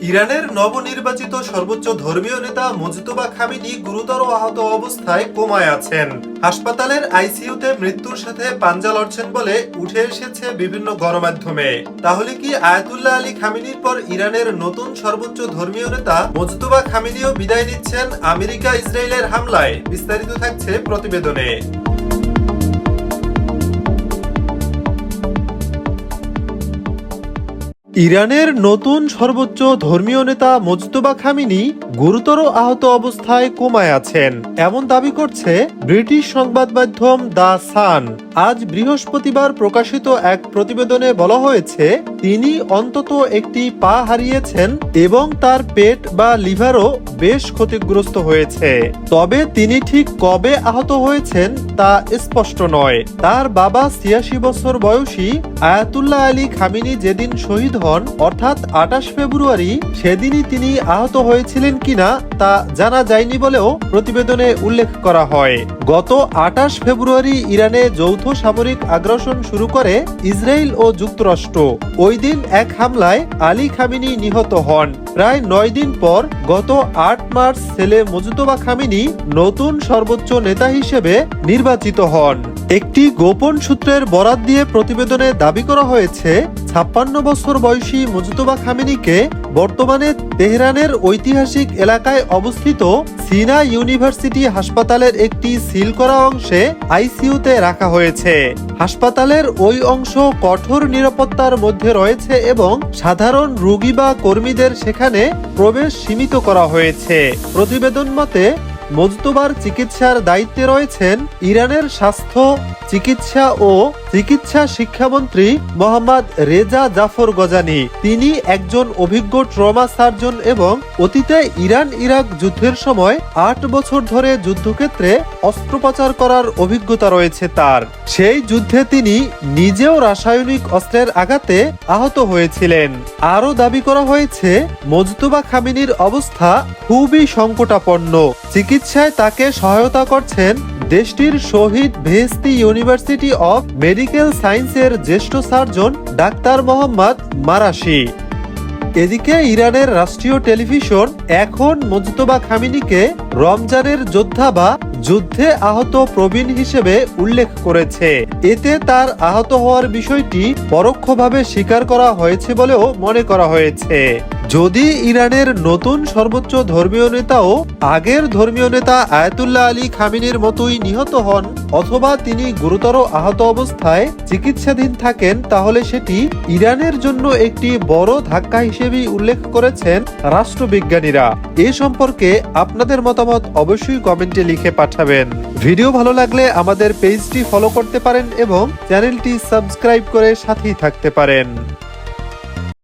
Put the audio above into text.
ইরানের নবনির্বাচিত সর্বোচ্চ ধর্মীয় নেতা মুজতবা খামেনি গুরুতর আহত অবস্থায় কোমায় আছেন। হাসপাতালের আইসিইউতে মৃত্যুর সাথে পাঞ্জা লড়ছেন বলে উঠে এসেছে বিভিন্ন গণমাধ্যমে। তাহলে কি আয়াতুল্লাহ আলী খামেনির পর ইরানের নতুন সর্বোচ্চ ধর্মীয় নেতা মুজতবা খামেনিও বিদায় নিচ্ছেন আমেরিকা ইসরায়েলের হামলায়? বিস্তারিত থাকছে প্রতিবেদনে। ইরানের নতুন সর্বোচ্চ ধর্মীয় নেতা মুজতবা খামেনি গুরুতর আহত অবস্থায় কোমায় আছেন, এমন দাবি করছে ব্রিটিশ সংবাদ মাধ্যম দ্য সান। আজ বৃহস্পতিবার প্রকাশিত এক প্রতিবেদনে বলা হয়েছে, তিনি অন্তত একটি পা হারিয়েছেন এবং তার পেট বা লিভারও বেশ ক্ষতিগ্রস্ত হয়েছে। তবে তিনি ঠিক কবে আহত হয়েছেন তা স্পষ্ট নয়। তার বাবা ৮৬ বছর বয়সী আয়াতুল্লাহ আলী খামেনি যেদিন শহীদ হন, অর্থাৎ ২৮ ফেব্রুয়ারি, সেদিনই তিনি আহত হয়েছিলেন কিনা তা জানা যায়নি বলেও প্রতিবেদনে উল্লেখ করা হয়। গত ২৮ ফেব্রুয়ারি ইরানে যৌথ সামরিক আগ্রাসন শুরু করে ইসরায়েল ও যুক্তরাষ্ট্র। ওই দিন এক হামলায় আলী খামেনি নিহত হন। প্রায় ৯ দিন পর গত ৮ মার্চ ছেলে মুজতবা খামেনি নতুন সর্বোচ্চ নেতা হিসেবে নির্বাচিত হন। একটি গোপন সূত্রের বরাত দিয়ে প্রতিবেদনে দাবি করা হয়েছে, ৫৬ বছর বয়সী মুজতবা খামেনিকে বর্তমানে তেহরানের ঐতিহাসিক এলাকায় অবস্থিত সিনা ইউনিভার্সিটি হাসপাতালের একটি সিল করা অংশে আইসিইউতে রাখা হয়েছে। হাসপাতালের ওই অংশ কঠোর নিরাপত্তার মধ্যে রয়েছে এবং সাধারণ রোগী বা কর্মীদের সেখানে প্রবেশ সীমিত করা হয়েছে। প্রতিবেদন মতে, মুজতবার চিকিৎসার দায়িত্বে রয়েছেন ইরানের স্বাস্থ্য, চিকিৎসা ও চিকিৎসা শিক্ষামন্ত্রী মোহাম্মদ রেজা জাফর গজানি। তিনি একজন অভিজ্ঞ ট্রমা সার্জন এবং অতীতে ইরান ইরাক যুদ্ধের সময় ৮ বছর ধরে যুদ্ধক্ষেত্রে অস্ত্রোপচার করার অভিজ্ঞতা রয়েছে তার। সেই যুদ্ধে তিনি নিজেও রাসায়নিক অস্ত্রের আঘাতে আহত হয়েছিলেন। আরও দাবি করা হয়েছে, মুজতবা খামেনির অবস্থা খুবই সংকটাপন্ন। চিকিৎসায় তাকে সহায়তা করছেন দেশটির শহীদ বেহেশতি ইউনিভার্সিটি অব মেডিকেল সায়েন্সের জ্যেষ্ঠ সার্জন ডাক্তার মোহাম্মদ মারাশি। এদিকে ইরানের রাষ্ট্রীয় টেলিভিশন এখন মুজতবা খামেনিকে রমজানের যোদ্ধা বা যুদ্ধে আহত প্রবীণ হিসেবে উল্লেখ করেছে। এতে তার আহত হওয়ার বিষয়টি পরোক্ষভাবে স্বীকার করা হয়েছে বলেও মনে করা হয়েছে। যদি ইরানের নতুন সর্বোচ্চ ধর্মীয় নেতাও আগের ধর্মীয় নেতা আয়াতুল্লাহ আলী খামেনির মতোই নিহত হন অথবা তিনি গুরুতর আহত অবস্থায় চিকিৎসাধীন থাকেন, তাহলে সেটি ইরানের জন্য একটি বড় ধাক্কা হিসেবেই উল্লেখ করেছেন রাষ্ট্রবিজ্ঞানীরা। এ সম্পর্কে আপনাদের মতামত অবশ্যই কমেন্টে লিখে পাঠাবেন। ভিডিও ভালো লাগলে আমাদের পেজটি ফলো করতে পারেন এবং চ্যানেলটি সাবস্ক্রাইব করে সাথেই থাকতে পারেন।